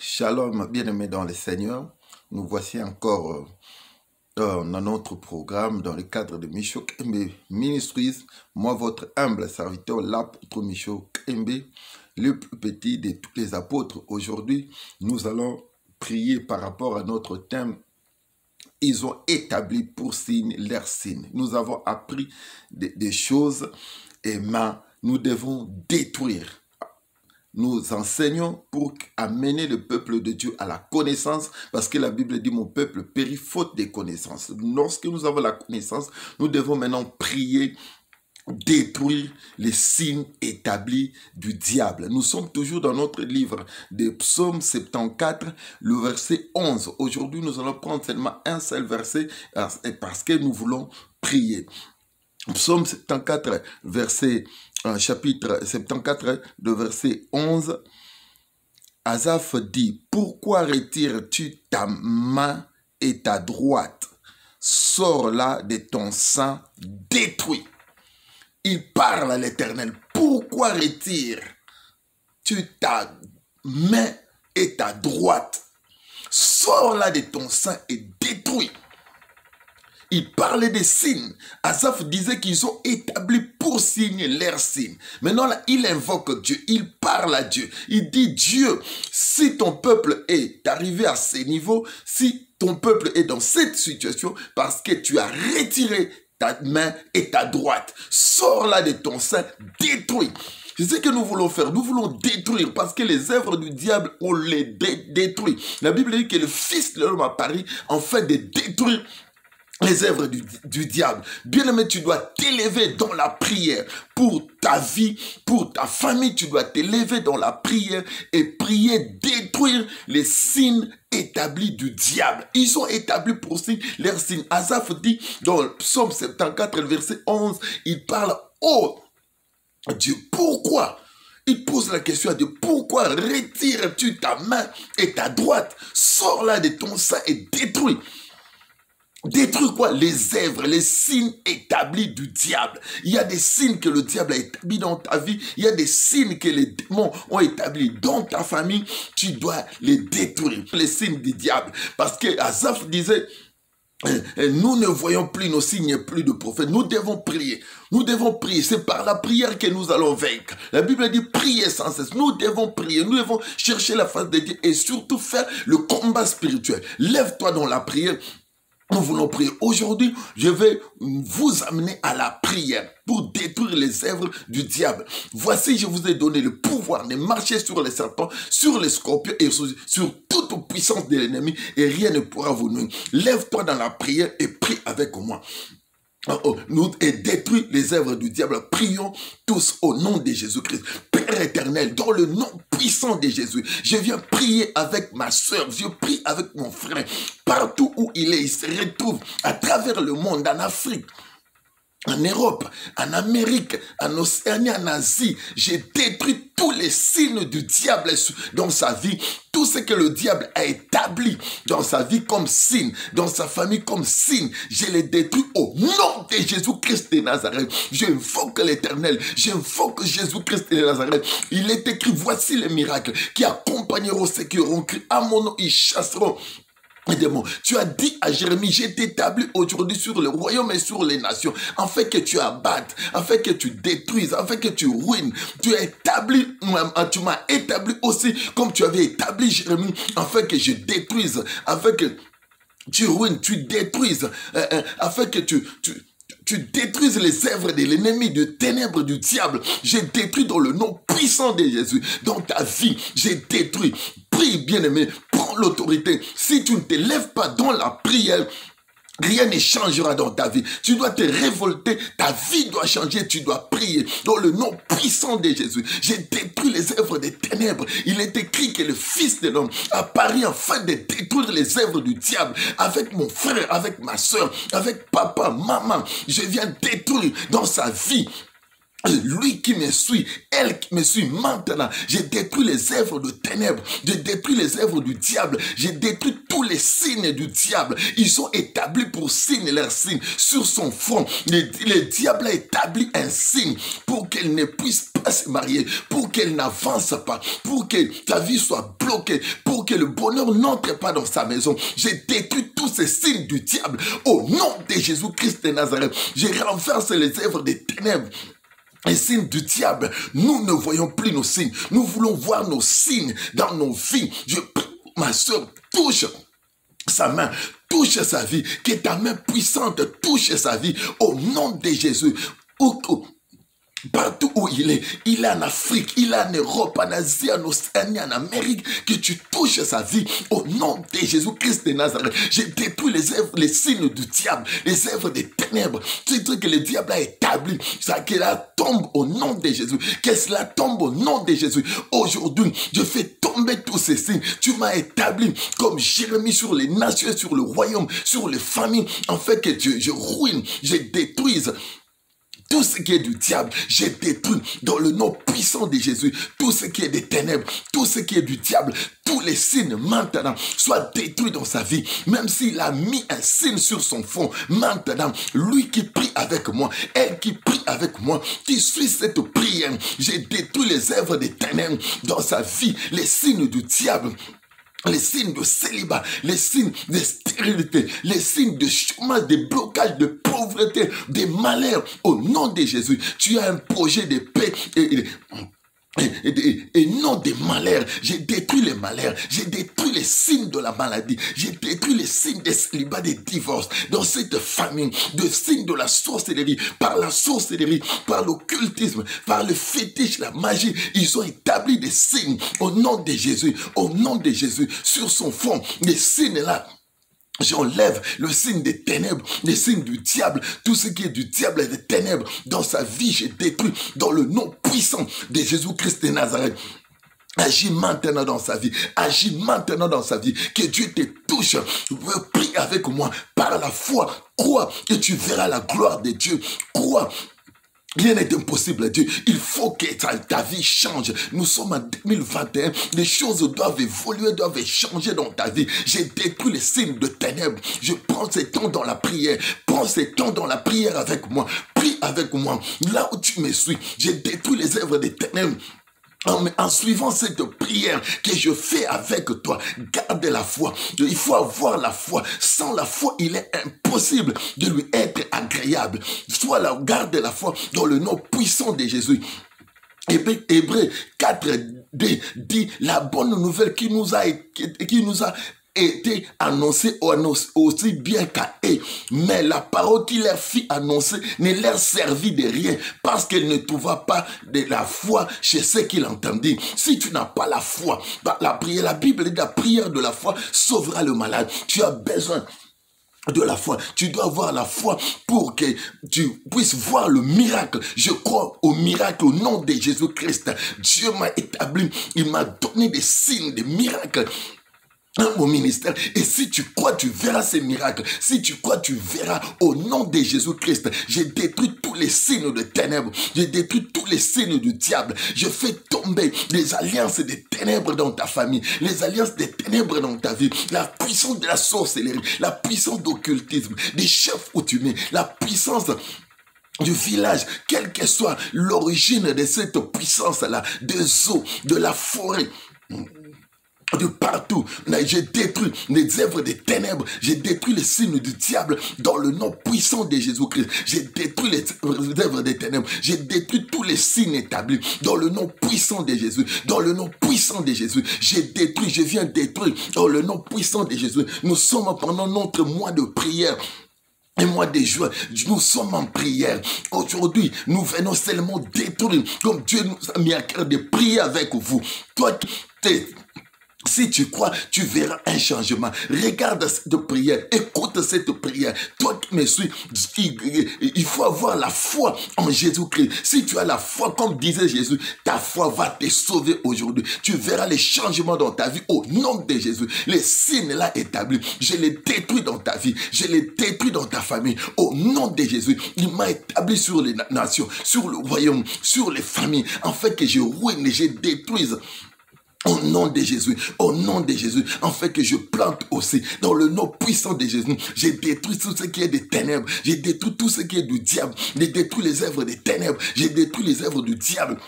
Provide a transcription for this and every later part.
Shalom, bien-aimés dans le Seigneur. Nous voici encore dans notre programme dans le cadre de Micho Kembe Ministries. Moi, votre humble serviteur, l'apôtre Micho Kembe, le plus petit de tous les apôtres. Aujourd'hui, nous allons prier par rapport à notre thème. Ils ont établi pour signe leur signe. Nous avons appris des choses et nous devons détruire. Nous enseignons pour amener le peuple de Dieu à la connaissance, parce que la Bible dit « Mon peuple périt faute de connaissance ». Lorsque nous avons la connaissance, nous devons maintenant prier, détruire les signes établis du diable. Nous sommes toujours dans notre livre de Psaume 74, le verset 11. Aujourd'hui, nous allons prendre seulement un seul verset parce que nous voulons prier. Psaume 74, chapitre 74, de verset 11, Asaph dit, « Pourquoi retires-tu ta main et ta droite? Sors-la de ton sang détruit. » Il parle à l'Éternel. « Pourquoi retires-tu ta main et ta droite? Sors-la de ton sang et détruis. » Il parlait des signes. Asaph disait qu'ils ont établi pour signe leurs signes. Maintenant, là, il invoque Dieu. Il parle à Dieu. Il dit, Dieu, si ton peuple est arrivé à ce niveau, si ton peuple est dans cette situation, parce que tu as retiré ta main et ta droite, sors-la de ton sein, détruis. C'est ce que nous voulons faire. Nous voulons détruire parce que les œuvres du diable, on les détruit. La Bible dit que le Fils de l'homme a apparu en fait de détruire les œuvres du diable. Bien-aimé, tu dois t'élever dans la prière pour ta vie, pour ta famille. Tu dois t'élever dans la prière et prier, détruire les signes établis du diable. Ils ont établi pour signe leurs signes. Asaph dit dans le Psaume 74, verset 11, il parle, « Oh Dieu, pourquoi ?» Il pose la question à Dieu, « Pourquoi retires-tu ta main et ta droite? Sors-la de ton sein et détruis. » Détruis quoi? Les œuvres, les signes établis du diable. Il y a des signes que le diable a établis dans ta vie. Il y a des signes que les démons ont établis dans ta famille. Tu dois les détruire. Les signes du diable. Parce que Asaph disait, nous ne voyons plus nos signes, plus de prophètes. Nous devons prier. Nous devons prier. C'est par la prière que nous allons vaincre. La Bible dit prier sans cesse. Nous devons prier. Nous devons chercher la face de Dieu et surtout faire le combat spirituel. Lève-toi dans la prière. Nous voulons prier. Aujourd'hui, je vais vous amener à la prière pour détruire les œuvres du diable. Voici, je vous ai donné le pouvoir de marcher sur les serpents, sur les scorpions et sur toute puissance de l'ennemi et rien ne pourra vous nuire. Lève-toi dans la prière et prie avec moi. Nous et détruire les œuvres du diable. Prions tous au nom de Jésus-Christ. Père éternel, dans le nom puissant de Jésus, je viens prier avec ma soeur, je prie avec mon frère. Partout où il est, il se retrouve à travers le monde, en Afrique, en Europe, en Amérique, en Océanie, en Asie. J'ai détruit tous les signes du diable dans sa vie. Tout ce que le diable a établi dans sa vie comme signe, dans sa famille comme signe, je les détruis au nom de Jésus-Christ de Nazareth. J'invoque l'Éternel, j'invoque Jésus-Christ de Nazareth. Il est écrit, voici les miracles qui accompagneront ceux qui auront cru à mon nom, ils chasseront. Tu as dit à Jérémie, je t'établis aujourd'hui sur le royaume et sur les nations, afin que tu abattes, afin que tu détruises, afin que tu ruines. Tu m'as établi aussi comme tu avais établi Jérémie, afin que je détruise, afin que tu ruines, tu détruises, afin que tu détruises les œuvres de l'ennemi, de ténèbres, du diable. J'ai détruit dans le nom puissant de Jésus. Dans ta vie, j'ai détruit. Prie, bien-aimé, prends l'autorité. Si tu ne te lèves pas dans la prière, rien ne changera dans ta vie. Tu dois te révolter. Ta vie doit changer. Tu dois prier dans le nom puissant de Jésus. J'ai détruit les œuvres des ténèbres. Il est écrit que le Fils de l'homme apparaît afin de détruire les œuvres du diable. Avec mon frère, avec ma soeur, avec papa, maman. Je viens détruire dans sa vie. Lui qui me suit, elle qui me suit maintenant, j'ai détruit les œuvres de ténèbres, j'ai détruit les œuvres du diable, j'ai détruit tous les signes du diable. Ils sont établis pour signe leurs signes sur son front. Le diable a établi un signe pour qu'elle ne puisse pas pas se marier, pour qu'elle n'avance pas, pour que sa vie soit bloquée, pour que le bonheur n'entre pas dans sa maison. J'ai détruit tous ces signes du diable au nom de Jésus-Christ de Nazareth. Je renverse les œuvres des ténèbres. Les signes du diable, nous ne voyons plus nos signes. Nous voulons voir nos signes dans nos vies. Je prie, ma soeur, touche sa main, touche sa vie, que ta main puissante touche sa vie au nom de Jésus. Partout où il est en Afrique, il est en Europe, en Asie, en Océanie, en Amérique, que tu touches sa vie au nom de Jésus-Christ de Nazareth. J'ai détruit les signes du diable, les œuvres des ténèbres, tout ce que le diable a établi, ça que cela tombe au nom de Jésus, que cela tombe au nom de Jésus. Aujourd'hui, je fais tomber tous ces signes. Tu m'as établi comme Jérémie sur les nations, sur le royaume, sur les familles, en fait que je ruine, je détruise tout ce qui est du diable, j'ai détruit dans le nom puissant de Jésus. Tout ce qui est des ténèbres, tout ce qui est du diable, tous les signes maintenant soient détruits dans sa vie. Même s'il a mis un signe sur son front, maintenant, lui qui prie avec moi, elle qui prie avec moi, qui suit cette prière, j'ai détruit les œuvres des ténèbres dans sa vie, les signes du diable. Les signes de célibat, les signes de stérilité, les signes de chômage, de blocage, de pauvreté, de malheur. Au nom de Jésus, tu as un projet de paix et non des malheurs. J'ai détruit les malheurs, j'ai détruit les signes de la maladie, j'ai détruit les signes des célibats, des divorces dans cette famille, de signes de la sorcellerie, par l'occultisme, par le fétiche, la magie. Ils ont établi des signes au nom de Jésus, sur son front. Les signes là, j'enlève le signe des ténèbres, les signes du diable, tout ce qui est du diable et des ténèbres dans sa vie, j'ai détruit dans le nom puissant de Jésus-Christ de Nazareth. Agis maintenant dans sa vie, agis maintenant dans sa vie, que Dieu te touche. Prie avec moi par la foi, crois et tu verras la gloire de Dieu, crois. Rien n'est impossible à Dieu. Il faut que ta vie change. Nous sommes en 2021. Les choses doivent évoluer, doivent changer dans ta vie. J'ai détruit les signes de ténèbres. Je prends ce temps dans la prière. Prends ce temps dans la prière avec moi. Prie avec moi. Là où tu me suis, j'ai détruit les œuvres des ténèbres. En suivant cette prière que je fais avec toi, garde la foi. Il faut avoir la foi. Sans la foi, il est impossible de lui être agréable. Soit la garde la foi dans le nom puissant de Jésus. Hébreux 4:2 dit la bonne nouvelle qui nous a été annoncée aussi bien qu'à eux. Mais la parole qui leur fit annoncer ne leur servit de rien parce qu'elle ne trouva pas de la foi chez ceux qui l'entendirent. Si tu n'as pas la foi, la Bible dit la prière de la foi sauvera le malade. Tu as besoin de la foi. Tu dois avoir la foi pour que tu puisses voir le miracle. Je crois au miracle au nom de Jésus-Christ. Dieu m'a établi, il m'a donné des signes, des miracles dans mon ministère. Et si tu crois, tu verras ces miracles. Si tu crois, tu verras au nom de Jésus-Christ. J'ai détruit tous les signes de ténèbres. J'ai détruit tous les signes du diable. Je fais tomber les alliances des ténèbres dans ta famille, les alliances des ténèbres dans ta vie, la puissance de la sorcellerie, la puissance d'occultisme, des chefs coutumiers, la puissance du village, quelle que soit l'origine de cette puissance-là, des eaux, de la forêt, de partout. J'ai détruit les œuvres des ténèbres. J'ai détruit les signes du diable dans le nom puissant de Jésus-Christ. J'ai détruit les œuvres des ténèbres. J'ai détruit tous les signes établis dans le nom puissant de Jésus. Dans le nom puissant de Jésus. Je viens détruire dans le nom puissant de Jésus. Nous sommes pendant notre mois de prière. Et moi de joie, nous sommes en prière. Aujourd'hui, nous venons seulement détruire, comme Dieu nous a mis à cœur de prier avec vous. Toi, si tu crois, tu verras un changement. Regarde cette prière, écoute cette prière. Toi qui me suis, il faut avoir la foi en Jésus-Christ. Si tu as la foi, comme disait Jésus, ta foi va te sauver aujourd'hui. Tu verras les changements dans ta vie au nom de Jésus. Les signes là établis, je les détruis dans ta vie. Je les détruis dans ta famille. Au nom de Jésus, il m'a établi sur les nations, sur le royaume, sur les familles, en fait que je ruine et je détruise. Au nom de Jésus, en fait que je plante aussi, dans le nom puissant de Jésus, j'ai détruit tout ce qui est des ténèbres, j'ai détruit tout ce qui est du diable, j'ai détruit les œuvres des ténèbres, j'ai détruit les œuvres du diable.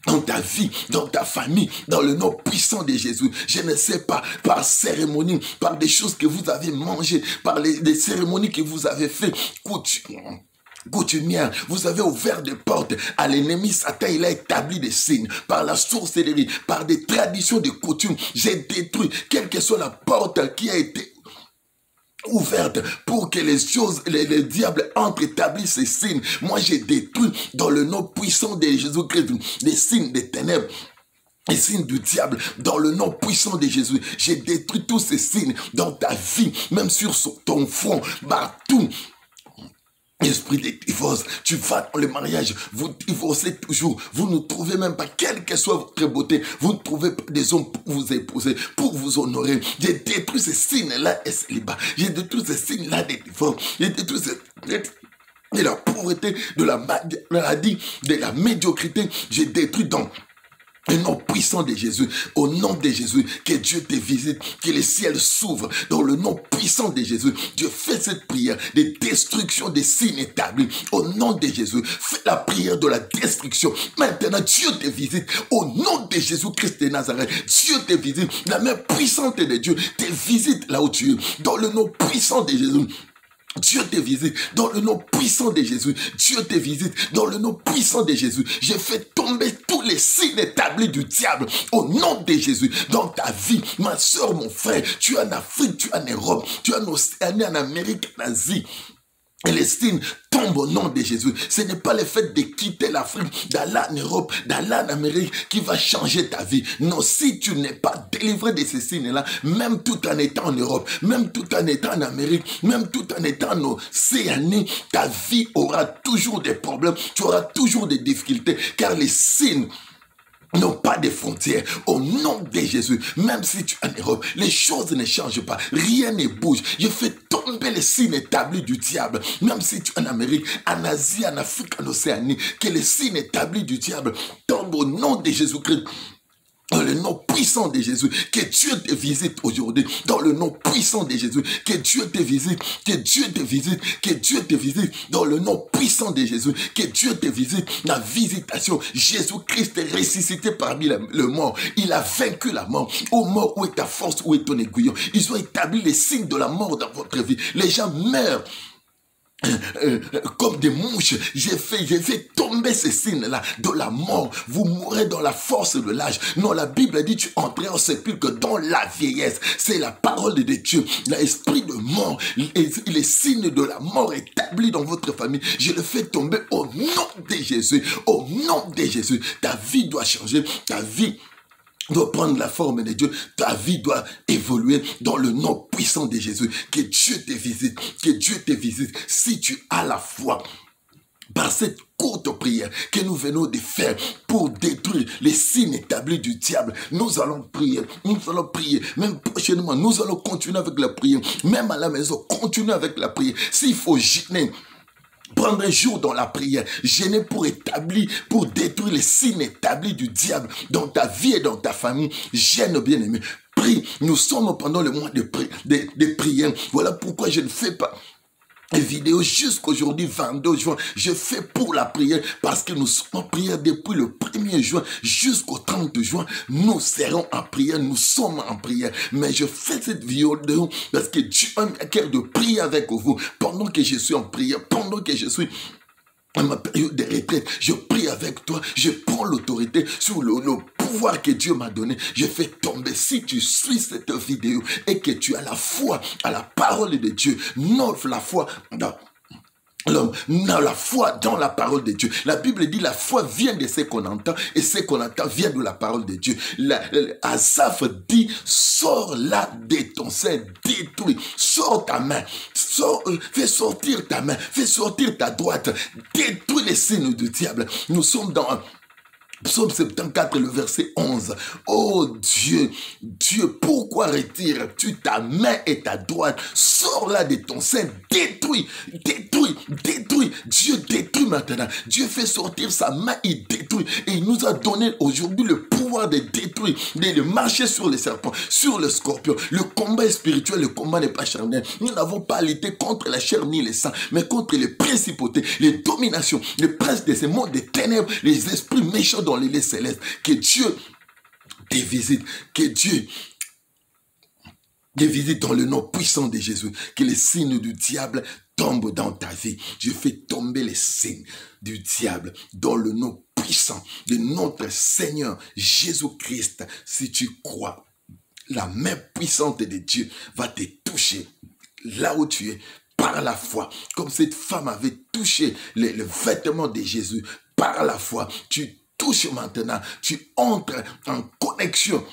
dans ta vie, dans ta famille, dans le nom puissant de Jésus. Je ne sais pas, par cérémonie, par des choses que vous avez mangées, par les cérémonies que vous avez faites, coutumière, vous avez ouvert des portes à l'ennemi. Satan, il a établi des signes par la sorcellerie, par des traditions de coutumes. J'ai détruit, quelle que soit la porte qui a été ouverte pour que les choses, les diables entrent, établissent ces signes. Moi, j'ai détruit dans le nom puissant de Jésus-Christ les signes des ténèbres. Les signes du diable, dans le nom puissant de Jésus. J'ai détruit tous ces signes dans ta vie, même sur ton front, partout. Esprit de divorce, tu vas dans le mariage, vous divorcez toujours, vous ne trouvez même pas, quelle que soit votre beauté, vous ne trouvez pas des hommes pour vous épouser, pour vous honorer. J'ai détruit ces signes-là et célibat. J'ai détruit ces signes-là de divorce. J'ai détruit de la pauvreté, de la maladie, de la médiocrité. J'ai détruit dans le nom puissant de Jésus, au nom de Jésus, que Dieu te visite, que les ciels s'ouvrent. Dans le nom puissant de Jésus, Dieu fait cette prière de destruction des signes établis. Au nom de Jésus, fais la prière de la destruction. Maintenant, Dieu te visite. Au nom de Jésus-Christ de Nazareth, Dieu te visite. La main puissante de Dieu te visite là où tu es. Dans le nom puissant de Jésus, Dieu te visite dans le nom puissant de Jésus. Dieu te visite dans le nom puissant de Jésus. J'ai fait tomber tous les signes établis du diable au nom de Jésus. Dans ta vie, ma soeur, mon frère, tu es en Afrique, tu es en Europe, tu es en Océanie, en Amérique, en Asie. Et les signes tombent au nom de Jésus. Ce n'est pas le fait de quitter l'Afrique, d'aller en Europe, d'aller en Amérique qui va changer ta vie. Non, si tu n'es pas délivré de ces signes-là, même tout en étant en Europe, même tout en étant en Amérique, même tout en étant en Océanie, ta vie aura toujours des problèmes, tu auras toujours des difficultés, car les signes n'ont pas de frontières. Au nom de Jésus, même si tu es en Europe, les choses ne changent pas. Rien ne bouge. Je fais tomber les signes établis du diable. Même si tu es en Amérique, en Asie, en Afrique, en Océanie, que les signes établis du diable tombent au nom de Jésus-Christ. Dans le nom puissant de Jésus, que Dieu te visite aujourd'hui. Dans le nom puissant de Jésus, que Dieu te visite, que Dieu te visite, que Dieu te visite. Dans le nom puissant de Jésus, que Dieu te visite. La visitation, Jésus-Christ est ressuscité parmi le mort. Il a vaincu la mort. Ô mort, où est ta force, où est ton aiguillon? Ils ont établi les signes de la mort dans votre vie. Les gens meurent comme des mouches. J'ai fait tomber ces signes-là de la mort. Vous mourrez dans la force de l'âge. Non, la Bible dit tu entreras au sépulcre dans la vieillesse. C'est la parole de Dieu. L'esprit de mort, les signes de la mort établis dans votre famille, je le fais tomber au nom de Jésus. Au nom de Jésus. Ta vie doit changer. Ta vie doit prendre la forme de Dieu. Ta vie doit évoluer dans le nom puissant de Jésus. Que Dieu te visite. Que Dieu te visite. Si tu as la foi, par cette courte prière que nous venons de faire pour détruire les signes établis du diable, nous allons prier. Nous allons prier. Même prochainement, nous allons continuer avec la prière. Même à la maison, continuer avec la prière. S'il faut jeûner, prendre un jour dans la prière, gêner pour détruire les signes établis du diable dans ta vie et dans ta famille. Gêne, bien-aimé. Prie. Nous sommes pendant le mois de prière. Voilà pourquoi je ne fais pas les vidéos jusqu'aujourd'hui, 22 juin. Je fais pour la prière parce que nous sommes en prière depuis le 1er juin jusqu'au 30 juin. Nous serons en prière, nous sommes en prière. Mais je fais cette vidéo parce que Dieu a un cœur de prier avec vous. Pendant que je suis en prière, pendant que je suis à ma période de retraite, je prie avec toi, je prends l'autorité sur le pouvoir que Dieu m'a donné. Je fais tomber, si tu suis cette vidéo et que tu as la foi à la parole de Dieu, non la foi dans l'homme, non, la foi dans la parole de Dieu. La Bible dit la foi vient de ce qu'on entend et ce qu'on entend vient de la parole de Dieu. Asaph dit, sors là de ton sein, détruis, sors ta main, fais sortir ta main, fais sortir ta droite, détruis les signes du diable. Nous sommes dans Psaume 74, le verset 11. Oh Dieu, pourquoi retires-tu ta main et ta droite? Sors là de ton sein, détruis. Dieu détruit maintenant. Dieu fait sortir sa main, il détruit. Et il nous a donné aujourd'hui le pouvoir de détruire, de marcher sur les serpents, sur le scorpion. Le combat est spirituel, le combat n'est pas charnel. Nous n'avons pas à lutter contre la chair ni les sangs, mais contre les principautés, les dominations, les princes de ce monde des ténèbres, les esprits méchants dans dans les lieux célestes. Que Dieu te visite. Que Dieu te visite dans le nom puissant de Jésus. Que les signes du diable tombent dans ta vie. Je fais tomber les signes du diable dans le nom puissant de notre Seigneur Jésus-Christ. Si tu crois, la main puissante de Dieu va te toucher là où tu es par la foi. Comme cette femme avait touché le vêtement de Jésus par la foi. Tu touches maintenant, tu entres en connexion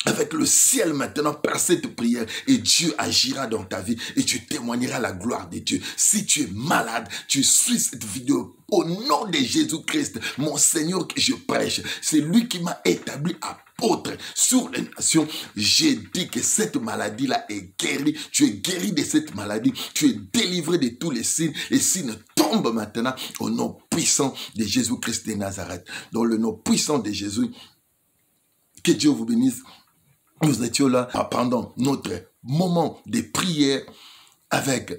avec le ciel maintenant par cette prière et Dieu agira dans ta vie et tu témoigneras la gloire de Dieu. Si tu es malade, tu suis cette vidéo au nom de Jésus-Christ, mon Seigneur que je prêche. C'est lui qui m'a établi apôtre sur les nations. J'ai dit que cette maladie-là est guérie. Tu es guéri de cette maladie. Tu es délivré de tous les signes. Les signes tombent maintenant au nom puissant de Jésus-Christ de Nazareth. Dans le nom puissant de Jésus, que Dieu vous bénisse. Nous étions là pendant notre moment de prière avec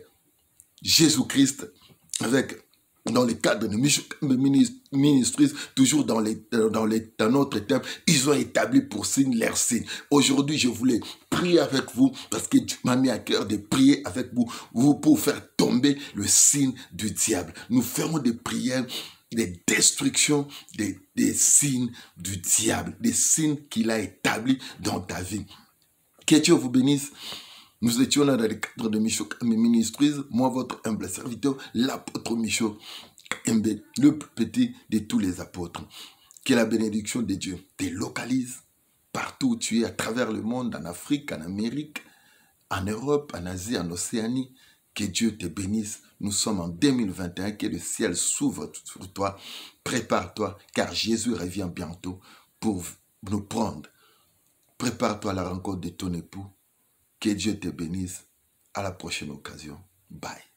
Jésus-Christ, dans le cadre de Ministries, toujours dans notre thème, ils ont établi pour signe leur signe. Aujourd'hui, je voulais prier avec vous parce que Dieu m'a mis à cœur de prier avec vous pour faire tomber le signe du diable. Nous ferons des prières, des destructions, des signes du diable, des signes qu'il a établis dans ta vie. Que Dieu vous bénisse. Nous étions là dans le cadre de Michou Ministries, moi votre humble serviteur, l'apôtre Michou Kembe, le plus petit de tous les apôtres. Que la bénédiction de Dieu te localise partout où tu es, à travers le monde, en Afrique, en Amérique, en Europe, en Asie, en Océanie. Que Dieu te bénisse. Nous sommes en 2021, que le ciel s'ouvre sur toi. Prépare-toi, car Jésus revient bientôt pour nous prendre. Prépare-toi à la rencontre de ton époux. Que Dieu te bénisse. À la prochaine occasion. Bye.